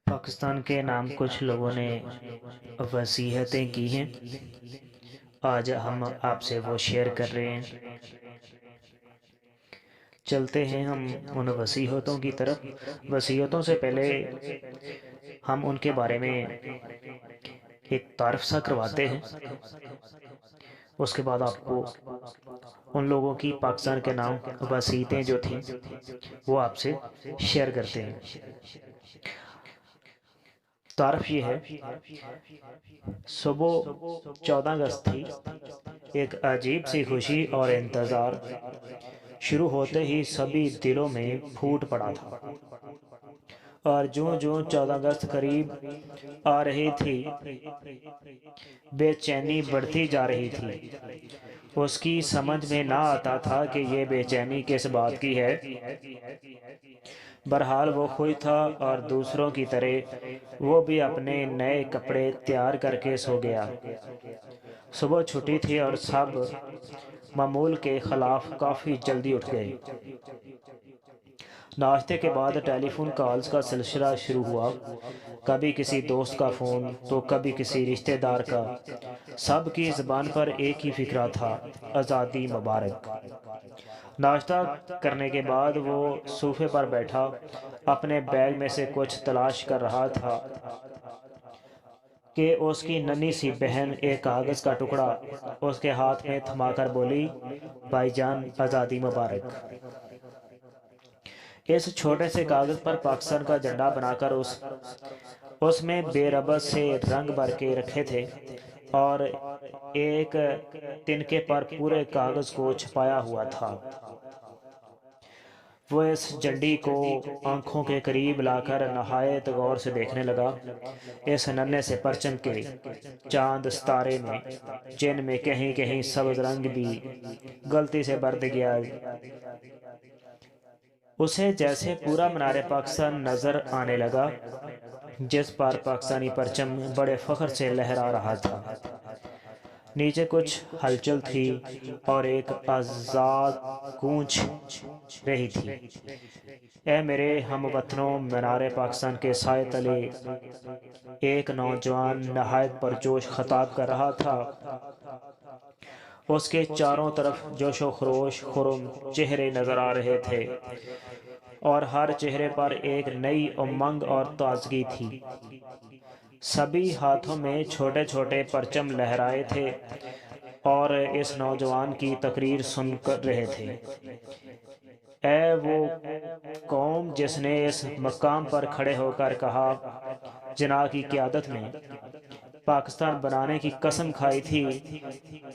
پاکستان کے نام کچھ لوگوں نے وصیتیں کی ہیں، آج ہم آپ سے وہ شیئر کر رہے ہیں۔ چلتے ہیں ہم ان وصیتوں کی طرف۔ وصیتوں سے پہلے ہم ان کے بارے میں ایک تعارف سا کرواتے ہیں، اس کے بعد آپ کو ان لوگوں کی پاکستان کے نام وصیتیں جو تھیں وہ آپ سے شیئر کرتے ہیں۔ تعارف یہ ہے، صبح 14 اگست تھی، ایک عجیب سی خوشی اور انتظار شروع ہوتے ہی سبھی دلوں میں پھوٹ پڑا تھا، اور جوں جوں 14 اگست قریب آ رہی تھی بے چینی بڑھتی جا رہی تھی۔ اس کی سمجھ میں نہ آتا تھا کہ یہ بے چینی کس بات کی ہے۔ بہرحال وہ خوش تھا، اور دوسروں کی طرح وہ بھی اپنے نئے کپڑے تیار کر کے سو گیا۔ صبح چھٹی تھی اور سب معمول کے خلاف کافی جلدی اٹھ گئے۔ ناشتے کے بعد ٹیلی فون کالز کا سلسلہ شروع ہوا، کبھی کسی دوست کا فون تو کبھی کسی رشتہ دار کا۔ سب کی زبان پر ایک ہی فکرہ تھا، آزادی مبارک۔ ناشتہ کرنے کے بعد وہ صوفے پر بیٹھا اپنے بیگ میں سے کچھ تلاش کر رہا تھا کہ اس کی ننھی سی بہن ایک کاغذ کا ٹکڑا اس کے ہاتھ میں تھما کر بولی، بھائی جان، آزادی مبارک۔ اس چھوٹے سے کاغذ پر پاکستان کا جھنڈا بنا کر اس میں بے ربط سے رنگ بھر کے رکھے تھے، اور ایک تنکے پر پورے کاغذ کو چھپایا ہوا تھا۔ وہ اس جھنڈی کو آنکھوں کے قریب لا کر نہایت غور سے دیکھنے لگا۔ اس ننھے سے پرچم کے چاند ستارے میں، جن میں کہیں کہیں سبز رنگ بھی غلطی سے برت گیا، اسے جیسے پورا مینار پاکستان نظر آنے لگا، جس پر پاکستانی پرچم بڑے فخر سے لہرا رہا تھا۔ نیچے کچھ ہلچل تھی اور ایک آواز گونج رہی تھی، اے میرے ہم وطنوں، مینار پاکستان کے سائے تلے ایک نوجوان نہایت پرجوش خطاب کر رہا تھا۔ اس کے چاروں طرف جوش و خروش خرم چہرے نظر آ رہے تھے، اور ہر چہرے پر ایک نئی امنگ اور تازگی تھی۔ سبھی ہاتھوں میں چھوٹے چھوٹے پرچم لہرائے تھے اور اس نوجوان کی تقریر سن رہے تھے۔ اے وہ قوم جس نے اس مقام پر کھڑے ہو کر کہا، جناح کی قیادت میں پاکستان بنانے کی قسم کھائی تھی،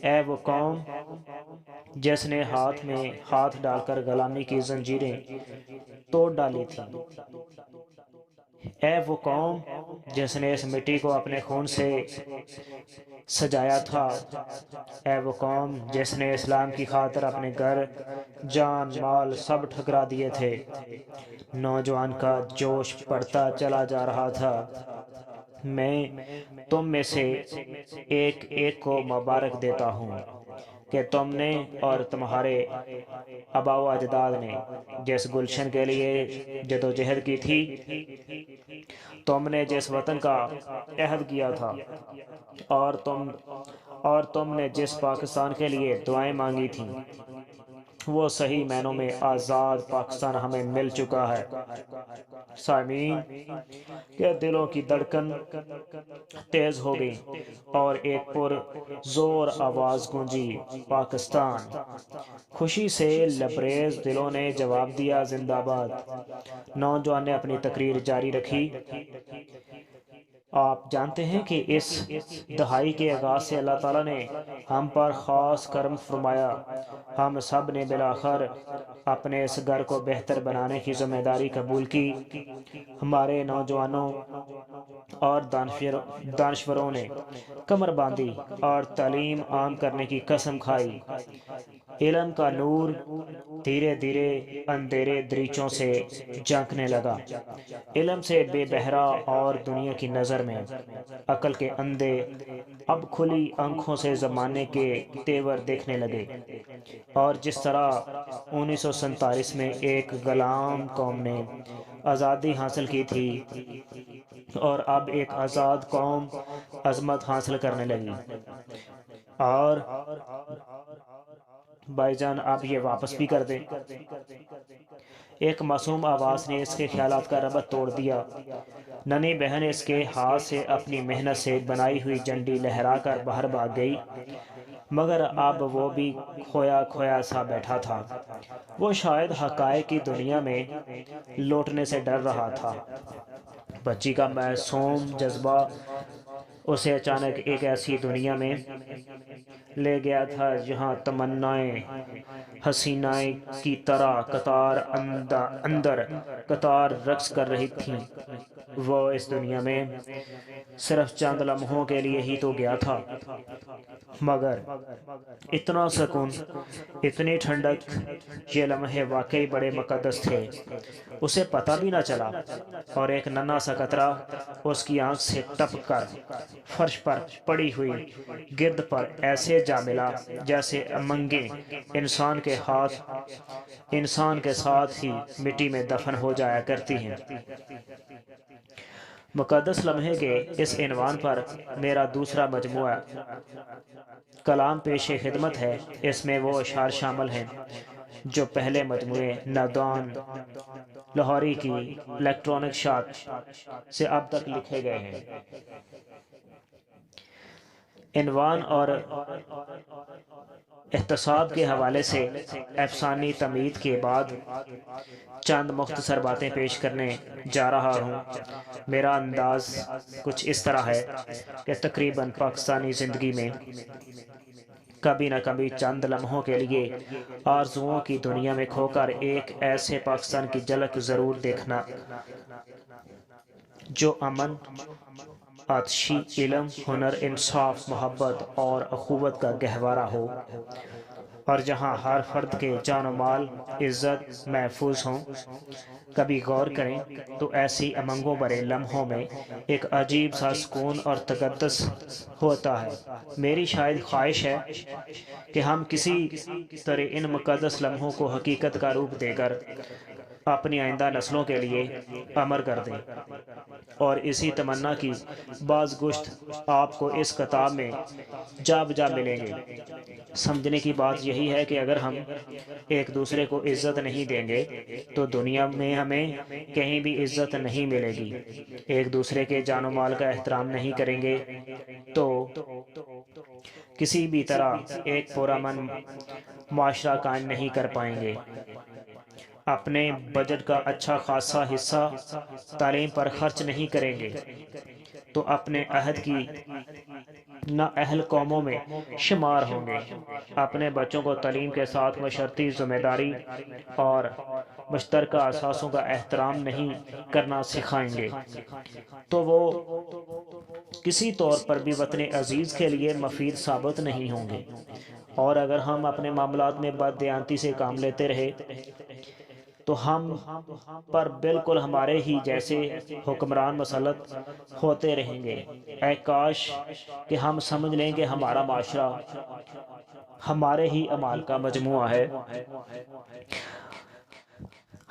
اے وہ قوم جس نے ہاتھ میں ہاتھ ڈال کر غلامی کی زنجیریں توڑ ڈالی تھیں، اے وہ قوم جس نے اس مٹی کو اپنے خون سے سجایا تھا، اے وہ قوم جس نے اسلام کی خاطر اپنے گھر، جان، مال سب ٹھکرا دیے تھے۔ نوجوان کا جوش بڑھتا چلا جا رہا تھا۔ میں تم میں سے ایک ایک کو مبارک دیتا ہوں کہ تم نے اور تمہارے آباء و اجداد نے جس گلشن کے لیے جدوجہد کی تھی، تم نے جس وطن کا عہد کیا تھا، اور تم نے جس پاکستان کے لیے دعائیں مانگی تھیں، وہ صحیح معنوں میں آزاد پاکستان ہمیں مل چکا ہے۔ سامعین کے دلوں کی دھڑکن تیز ہو گئی اور ایک پر زور آواز گونجی، پاکستان! خوشی سے لبریز دلوں نے جواب دیا، زندہ باد! نوجوان نے اپنی تقریر جاری رکھی، آپ جانتے ہیں کہ اس دہائی کے آغاز سے اللہ تعالیٰ نے ہم پر خاص کرم فرمایا۔ ہم سب نے بالآخر اپنے اس گھر کو بہتر بنانے کی ذمہ داری قبول کی۔ ہمارے نوجوانوں اور دانشوروں نے کمر باندھی اور تعلیم عام کرنے کی قسم کھائی۔ علم کا نور دھیرے دھیرے اندھیرے دریچوں سے جھانکنے لگا۔ علم سے بے بہرا اور دنیا کی نظر میں عقل کے اندھے اب کھلی آنکھوں سے زمانے کے تیور دیکھنے لگے، اور جس طرح 1947 میں ایک غلام قوم نے آزادی حاصل کی تھی، اور اب ایک آزاد قوم عظمت حاصل کرنے لگی۔ اور بھائی جان آپ یہ واپس بھی کر دیں۔ ایک معصوم آواز نے اس کے خیالات کا ربط توڑ دیا۔ ننھی بہن اس کے ہاتھ سے اپنی محنت سے بنائی ہوئی جھنڈی لہرا کر باہر بھاگ گئی، مگر اب وہ بھی کھویا کھویا سا بیٹھا تھا۔ وہ شاید حقائق کی دنیا میں لوٹنے سے ڈر رہا تھا۔ بچی کا معصوم جذبہ اسے اچانک ایک ایسی دنیا میں لے گیا تھا جہاں تمنائیں حسینائیں کی طرح قطار اندر قطار رقص کر رہی تھیں۔ وہ اس دنیا میں صرف چند لمحوں کے لیے ہی تو گیا تھا، مگر اتنا سکون، اتنی ٹھنڈک، یہ لمحے واقعی بڑے مقدس تھے۔ اسے پتہ بھی نہ چلا، اور ایک ننھا سا قطرہ اس کی آنکھ سے ٹپک کر فرش پر پڑی ہوئی گرد پر ایسے جا ملا جیسے امنگیں انسان کے ساتھ ہی مٹی میں دفن ہو جایا کرتی ہیں۔ مقدس لمحے کے اس عنوان پر میرا دوسرا مجموعہ کلام پیش خدمت ہے۔ اس میں وہ اشعار شامل ہیں جو پہلے مجموعے نادان لاہوری کی الیکٹرانک شاٹ سے اب تک لکھے گئے ہیں۔ عنوان اور احتساب کے حوالے سے افسانوی تمہید کے بعد چند مختصر باتیں پیش کرنے جا رہا ہوں۔ میرا انداز کچھ اس طرح ہے کہ تقریباً پاکستانی زندگی میں کبھی نہ کبھی چند لمحوں کے لیے آرزوؤں کی دنیا میں کھو کر ایک ایسے پاکستان کی جھلک ضرور دیکھنا جو امن، آتشی، علم، ہنر، انصاف، محبت اور اخوت کا گہوارہ ہو، اور جہاں ہر فرد کے جان و مال، عزت محفوظ ہوں۔ کبھی غور کریں تو ایسی امنگوں بھرے لمحوں میں ایک عجیب سا سکون اور تقدس ہوتا ہے۔ میری شاید خواہش ہے کہ ہم کسی طرح ان مقدس لمحوں کو حقیقت کا روپ دے کر اپنی آئندہ نسلوں کے لیے امر کر دیں، اور اسی تمنا کی بعض گوشت آپ کو اس کتاب میں جا بجا ملیں گے۔ سمجھنے کی بات یہی ہے کہ اگر ہم ایک دوسرے کو عزت نہیں دیں گے تو دنیا میں ہمیں کہیں بھی عزت نہیں ملے گی۔ ایک دوسرے کے جان و مال کا احترام نہیں کریں گے تو کسی بھی طرح ایک پرامن معاشرہ قائم نہیں کر پائیں گے۔ اپنے بجٹ کا اچھا خاصا حصہ تعلیم پر خرچ نہیں کریں گے تو اپنے عہد کی نااہل قوموں میں شمار ہوں گے۔ اپنے بچوں کو تعلیم کے ساتھ معاشرتی ذمہ داری اور مشترکہ اثاثوں کا احترام نہیں کرنا سکھائیں گے تو وہ کسی طور پر بھی وطن عزیز کے لیے مفید ثابت نہیں ہوں گے۔ اور اگر ہم اپنے معاملات میں بد دیانتی سے کام لیتے رہے تو ہم پر بالکل ہمارے ہی جیسے حکمران مسلط ہوتے رہیں گے۔ اے کاش کہ ہم سمجھ لیں کہ ہمارا معاشرہ ہمارے ہی اعمال کا مجموعہ ہے۔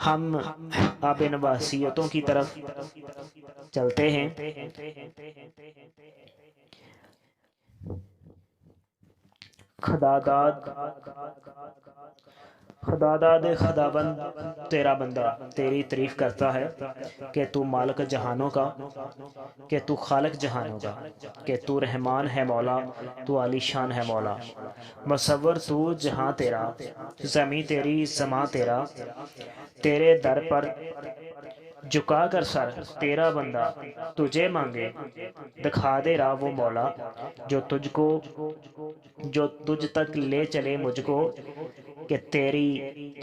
ہم اب ان وصیتوں کی طرف چلتے ہیں۔ خداداد خداوند تیرا بندہ تیری تعریف کرتا ہے کہ تو مالک جہانوں کا، کہ تو خالق جہانوں کا، کہ تو رحمان ہے مولا، تو عالی شان ہے مولا۔ مصور تو جہاں تیرا، زمیں تیری سماں تیرا، تیرے در پر جھکا کر سر تیرا بندہ تجھے مانگے، دکھا دے راہ وہ مولا جو تجھ تک لے چلے مجھ کو، کہ تیری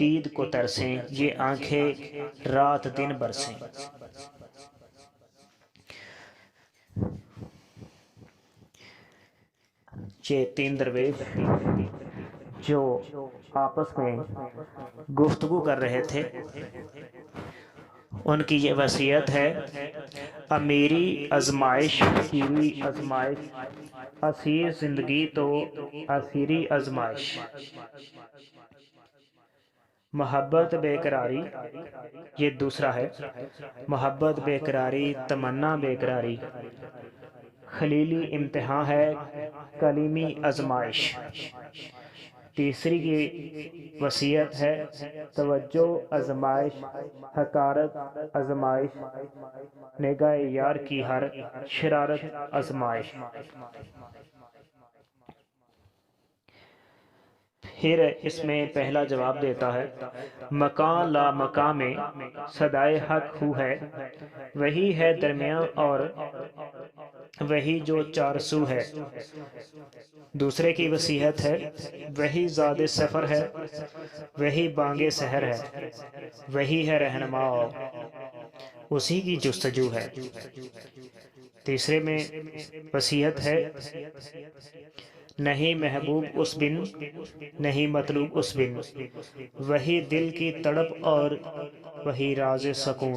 دید کو ترسیں یہ آنکھیں رات دن برسیں۔ یہ تین درویش جو آپس میں گفتگو کر رہے تھے، ان کی یہ وصیت ہے: امیری آزمائش اسیری آزمائش، اسیر زندگی تو اسیری آزمائش۔ محبت بے قراری، یہ دوسرا ہے، محبت بے قراری، تمنا بے قراری، خلیلی امتحان ہے، کلیمی آزمائش۔ تیسری کی وصیت ہے توجہ آزمائش، حقارت آزمائش، نگاہ یار کی ہر شرارت آزمائش۔ پھر اس میں پہلا جواب دیتا ہے، مکان لا مکان میں صدائے حق ہو ہے، وہی ہے درمیان اور وہی جو چار سو ہے۔ دوسرے کی وصیت ہے، وہی زاد سفر ہے، وہی بانگ سحر ہے، وہی ہے رہنما اور اسی کی جستجو ہے۔ تیسرے میں وصیت ہے، نہیں محبوب اس بن نہیں مطلوب اس بن، وہی دل کی تڑپ اور وہی راز سکون۔